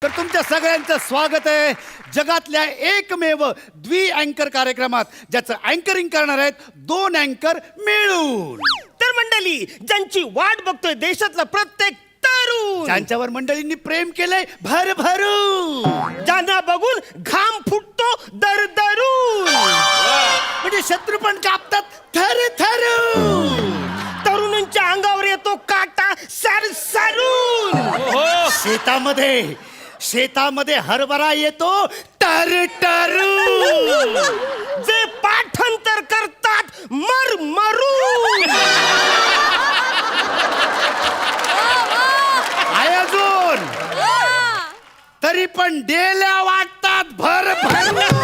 तर तुमच्या सगळ्यांचं स्वागत आहे जगातल्या एकमेव द्वि अँकर कार्यक्रमात, ज्याचं अँकरिंग करणार आहेत दोन अँकर मिळून. तर मंडळी, ज्यांची वाट बघतोय देशातला प्रत्येक तरुण, ज्यांच्यावर मंडळींनी प्रेम केलंय भरभरून, ज्यांना बघून घाम फुटतो दरदरून, म्हणजे शत्रू पण कापतात थरथरून, तरुणांच्या अंगावर येतो काटा सरसरून, शेतामध्ये हरभरा येतो टरटरून, जे पाठांतर करतात मरमरून. आहे अजून तरी पण डेल्या वाटतात भरभरून.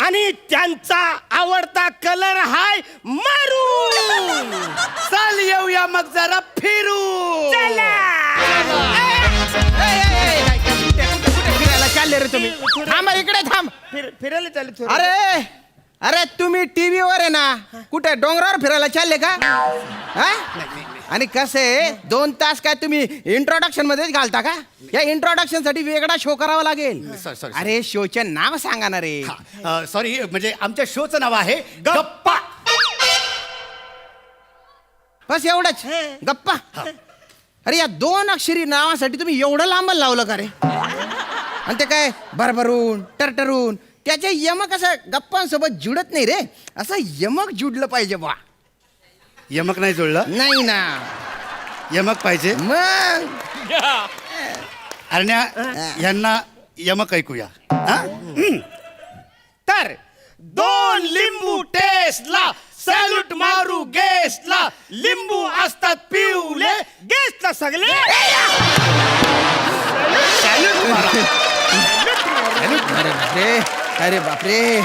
आणि त्यांचा आवडता कलर हाय मरून. चल येऊया मग जरा फिरू. फिरायला चालले रे तुम्ही? थांब इकडे थांब. फिरायला चालू. अरे अरे तुम्ही टीव्हीवर आहे ना, कुठे डोंगरावर फिरायला चालले का? हा? आणि कसे 2 तास काय तुम्ही इंट्रोडक्शन मध्येच घालता का? या इंट्रोडक्शन साठी वेगळा शो करावा लागेल. sorry. अरे शोचे नाव सांगा ना रे. सॉरी, म्हणजे आमच्या शोचं नाव आहे गप्पा. बस एवढंच, गप्पा. अरे या 2 अक्षरी नावासाठी तुम्ही एवढं लांब लावलं का रे? आणि ते काय भरभरून टरटरून, त्याचे यमक असं गप्पांसोबत जुडत नाही रे. असं यमक जुडलं पाहिजे बा. यमक नाही जुळलं, नाही ना, यमक पाहिजे. मग अरण्या यांना यमक ऐकूया. हा? तर 2 लिंबू टेस्टला सॅल्यूट मारू गेस्टला. लिंबू असतात पिवले, गेस्टला सगळे अरे बापरे,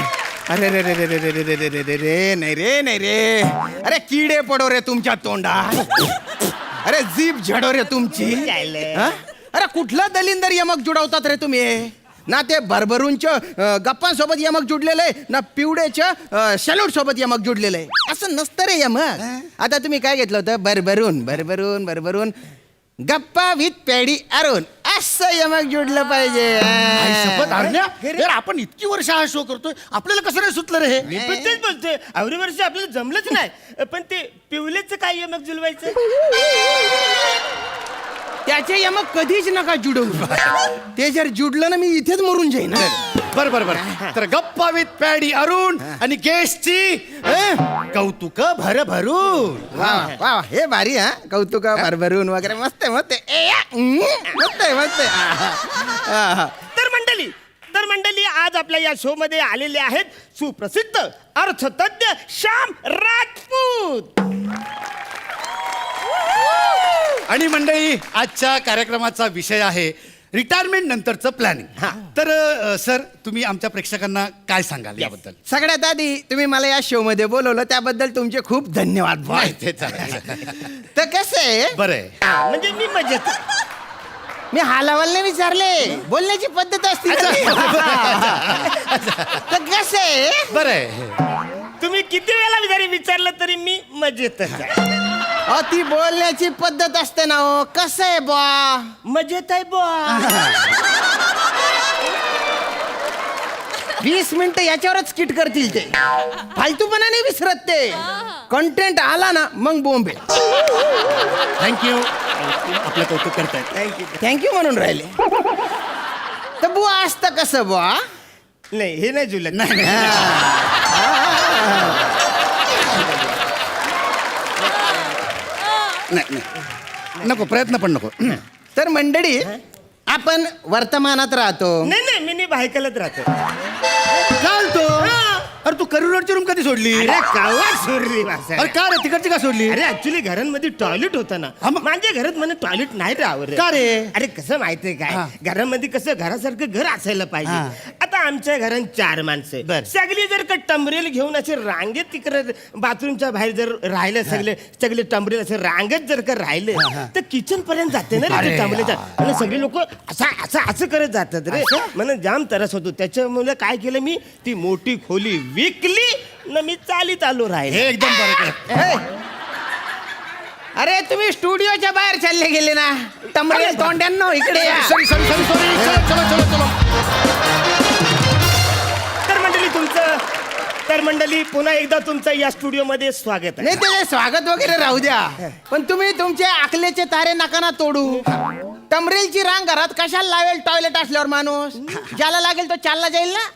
अरे रे रे रे रे रे रे रे रे रे रे, नाही रे नाही रे. अरे किडे पडो रे तुमच्या तोंडात. अरे जीभ झडो रे तुमची. हा? अरे कुठला दलिंदर यमक जुडवतात रे तुम्ही? ना ते भरभरूनच्या गप्पांसोबत यमक जुडलेलं आहे, ना पिवड्याच्या सॅल्यूट सोबत यमक जुडलेलं आहे. असं नसतं रे यमक. आता तुम्ही काय घेतलं होतं? भरभरून भरभरून भरभरून गप्पा विथ पेडी अरुण, असं यमक जुडलं पाहिजे. आई शपथ अरण्या, यार आपण इतकी वर्ष हा शो करतोय, आपल्याला कसं नाही सुचलं रे हे? मी पण तेच बोलतोय. अवरी वर्षी आपल्याला जमलंच नाही. पण ते पिवलेचं काय यमक जुलवायचं? त्याचे यमक कधीच नका जुडवू. ते जर जुडलं ना, मी इथेच मरून जाईन. बरं. तर गप्पा विथ पॅडी अरुण आणि गेस्टची कौतुक भरभरून. वा वा, हे भारी. हा, कौतुक भरभरून वगैरे मस्त आहे, मस्त आहे. मस्त आहे, मस्त आहे. तर मंडळी, आज आपल्या या शो मध्ये आलेले आहेत सुप्रसिद्ध अर्थतज्ञ श्याम राजपूत. आणि मंडळी, आजच्या कार्यक्रमाचा विषय आहे रिटायरमेंट नंतरचं प्लॅनिंग. तर सर, तुम्ही आमच्या प्रेक्षकांना काय सांगाल याबद्दल? सगळ्यात आधी तुम्ही मला या शो मध्ये बोलवलं त्याबद्दल तुमचे खूप धन्यवाद. ते चालेल. तर कसं आहे, बरं आहे. म्हणजे मी मजेत. मी हालावलने विचारले, बोलण्याची पद्धत असते. तर कसं आहे, बरं आहे. तुम्ही किती वेळा विचारलं तरी मी मजेत. ती बोलण्याची पद्धत असते ना. हो, कसं आहे बा, मजेत आहे बुवा. 20 मिनिटं याच्यावरच स्किट करतील ते. फालतूपणा नाही विसरत ते. कंटेंट आला ना मग बोंबे. थँक्यू. आपलं कौतुक करतायत. थँक्यू म्हणून राहिले. तर बुवा असतं कसं बुवा? नाही, हे नाही जुलत. नाही. नको, प्रयत्न पण नको. तर मंडळी, आपण वर्तमानात राहतो. नाही, मी भायकलत राहतो. चालतो. अरे तू करूरची रूम कधी सोडली? अरे कावा सोडली वासा. अरे का रे, तिकडची का सोडली? अरे ऍक्च्युली घरांमध्ये टॉयलेट होतं ना. हा, मग? माझ्या घरात मला टॉयलेट नाही राहावं. का रे? अरे कसं माहितीये काय, घरामध्ये कसं घरासारखं घर असायला पाहिजे. आता आमच्या घरात 4 माणसं. बर. सगळी जर का टंबरेल घेऊन असे रांगेत तिकडे बाथरूमच्या बाहेर जर राहिलं, सगळे टंबरेल असे रांगेत जर का राहिले तर किचन पर्यंत जाते ना रे टंबरेच्या. आणि सगळे लोक असं करत जातात रे. मला जाम त्रास होतो. त्याच्यामुळे काय केलं मी, ती मोठी खोली विकली ना, मी चालीत आलो राहिले. हे एकदम बरं केलं. अरे तुम्ही स्टुडिओच्या बाहेर चालले गेले ना टमरे तोंड्यांनो इकडे या. सॉरी चलो तर मंडळी पुन्हा एकदा तुमचं या स्टुडिओमध्ये स्वागत आहे. नाही ते स्वागत वगैरे राहू द्या पण तुम्ही तुमचे आकलेचे तारे नका ना तोडू. टमरेलची रांग घरात कशाला लावेल टॉयलेट असल्यावर माणूस ज्याला लागेल तो चालला जाईल ना.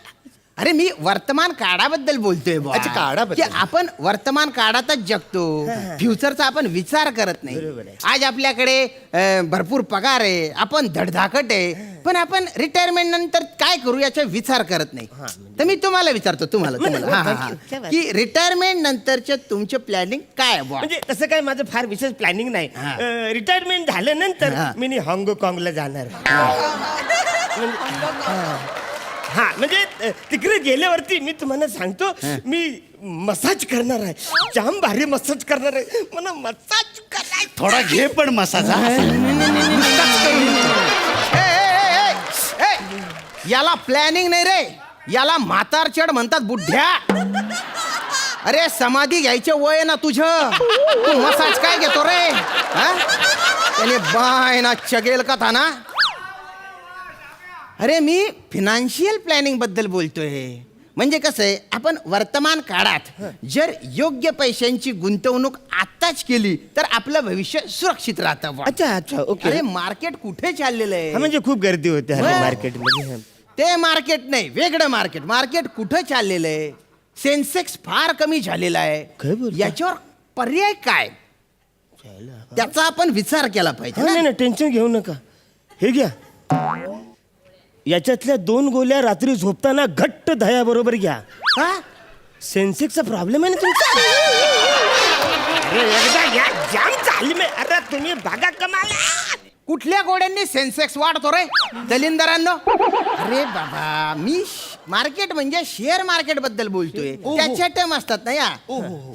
अरे मी वर्तमान काळाबद्दल बोलतोय बुवा. अच्छा, काळाबद्दल. की आपण वर्तमान काळातच जगतो फ्युचरचा आपण विचार करत नाही. आज आपल्याकडे भरपूर पगार आहे आपण धडधाकट आहे पण आपण रिटायरमेंट नंतर काय करू याचा विचार करत नाही. तर मी तुम्हाला विचारतो तुम्हाला की रिटायरमेंट नंतरचे तुमचे प्लॅनिंग काय आहे बुवा? म्हणजे तसं काय माझं फार विशेष प्लॅनिंग नाही. रिटायरमेंट झाल्यानंतर मी हाँगकाँगला जाणार. हा म्हणजे तिकडे गेल्यावरती मी तुम्हाला सांगतो मी मसाज करणार आहे. जाम भारी मसाज करणार आहे. मला मसाज करायचं. थोडा घे पण मसाजा. याला प्लॅनिंग नाही रे याला म्हातारचड म्हणतात बुड्ढ्या. अरे समाधी घ्यायचे वय आहे ना तुझं तू मसाज काय घेतो रे हा? त्याने बाय ना चगेल का था ना. अरे मी फिनान्शियल प्लॅनिंग बद्दल बोलतोय. म्हणजे कसं आहे आपण वर्तमान काळात जर योग्य पैशांची गुंतवणूक आत्ताच केली तर आपलं भविष्य सुरक्षित राहतं बुवा. अच्छा ओके. अरे मार्केट कुठे चाललेलं आहे म्हणजे खूप गर्दी होते बरं. मार्केटमध्ये. ते मार्केट नाही वेगळं मार्केट कुठं चाललेलं आहे. सेन्सेक्स फार कमी झालेला काय आहे. बोलता? याच्यावर पर्याय काय त्याचा आपण विचार केला पाहिजे ना. नाही टेन्शन घेऊ नका. हे घ्या याच्यातल्या 2 गोळ्या रात्री झोपताना घट्ट दह्याबरोबर घ्या. हा? सेन्सेक्सचा प्रॉब्लेम आहे ना तुमचा. अरे एकदा घ्या जाम झाली मी. अरे तुम्ही बघा कमाल. कुठल्या गोड्यांनी सेन्सेक्स वाढतो रे दलिंदरांनो. अरे बाबा मी मार्केट म्हणजे शेअर मार्केट बद्दल बोलतोय. त्याच्या टर्म असतात ना या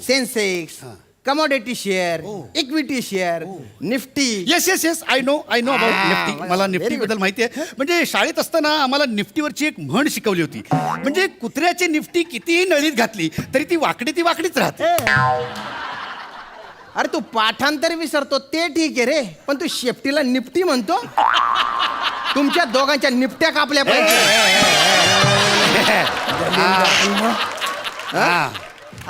Sensex commodity share equity share Nifty. Yes I know about Nifty. मला very निफ्टी good. बद्दल माहिती आहे. म्हणजे शाळेत असताना आम्हाला निफ्टीवरची एक म्हण शिकवली होती. म्हणजे कुत्र्याची निफ्टी कितीही नळीत घातली तरी ती वाकडीच राहते. अरे तू पाठांतर विसरतो ते ठीक आहे रे पण तू शेपटीला निफ्टी म्हणतो. तुमच्या दोघांच्या निफ्ट्या कापल्या पाहिजे. हा.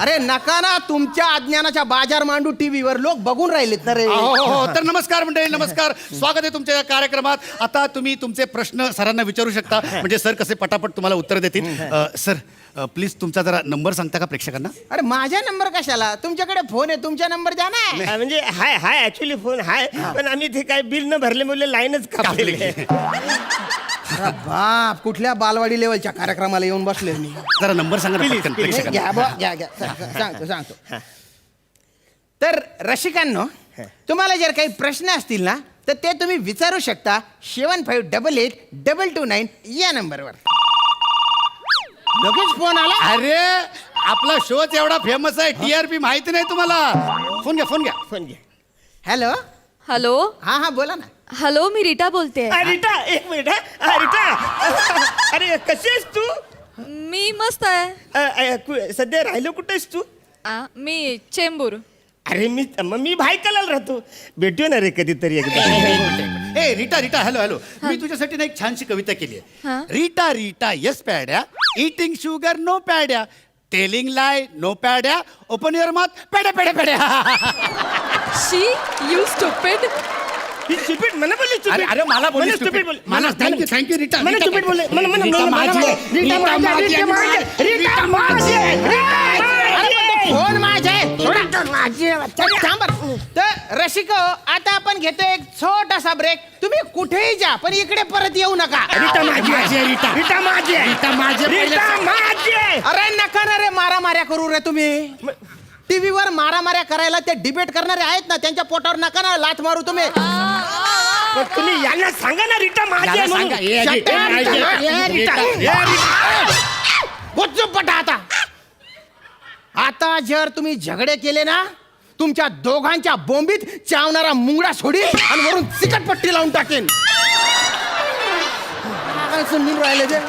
अरे नका ना तुमच्या अज्ञानाच्या बाजार मांडू टीव्हीवर लोक बघून राहिलेत ना रे. हो. तर नमस्कार मंडळी नमस्कार. स्वागत आहे तुमच्या या कार्यक्रमात. आता तुम्ही तुमचे प्रश्न सरांना विचारू शकता म्हणजे सर कसे पटापट तुम्हाला उत्तर देतील. सर प्लीज तुमचा जरा नंबर सांगता का प्रेक्षकांना. अरे माझा नंबर कशाला तुमच्याकडे फोन आहे तुमचा नंबर द्या ना. म्हणजे हाय ऍक्च्युली फोन हाय पण आम्ही ते काय बिल न भरल्यामुळे लाईनच कापलेली. बाप कुठल्या बालवाडी लेवलच्या कार्यक्रमाला येऊन बसले मी. जरा नंबर सांगा ना पटकन प्रेक्षकांना. घ्या बुवा, घ्या सांगतो. तर रसिकांनो तुम्हाला जर काही प्रश्न असतील ना तर ते तुम्ही विचारू शकता 75882229 या नंबरवर. लगेच फोन आला. अरे आपला शोच एवढा फेमस आहे TRP माहिती नाही तुम्हाला. फोन घ्या. हॅलो हॅलो हा बोला ना. हॅलो मी रीटा बोलते. रिटा एक मिनिट रिटा. अरे कशी आहेस तू. मी मस्त आहे. सध्या राहिलो कुठे आहेस तू. मी चेंबूर. अरे मी भायकला राहतो. भेटूया ना रे कधीतरी एकदा. ए रीटा हॅलो मी तुझ्यासाठी ना एक छानशी कविता केली हा. आहे. Rita yes papa eating sugar no papa telling lie no papa open your mouth papa. She you stupid. ही stupid मला बोलली stupid. अरे मला बोलली stupid stupid. बोलली. मला थँक्यू रीटा. मला stupid बोलले. रीटा फोन माझे तर रसिको आता आपण घेतो एक छोटासा ब्रेक. तुम्ही कुठेही जा पण इकडे परत येऊ नका. अरे नका ना रे मारामाऱ्या करू रे तुम्ही. टीव्हीवर मारामाऱ्या करायला ते डिबेट करणारे आहेत ना त्यांच्या पोटावर नका ना लाथ मारू तुम्ही. तुम्ही यांना सांगा ना रीटा माझी आहे म्हणून. आता जर तुम्ही झगडे केले ना तुमच्या दोघांच्या बोंबीत चावणारा मुंगडा सोडी आणि वरून चिकटपट्टी लावून टाकेन. काय समजून राहिले ते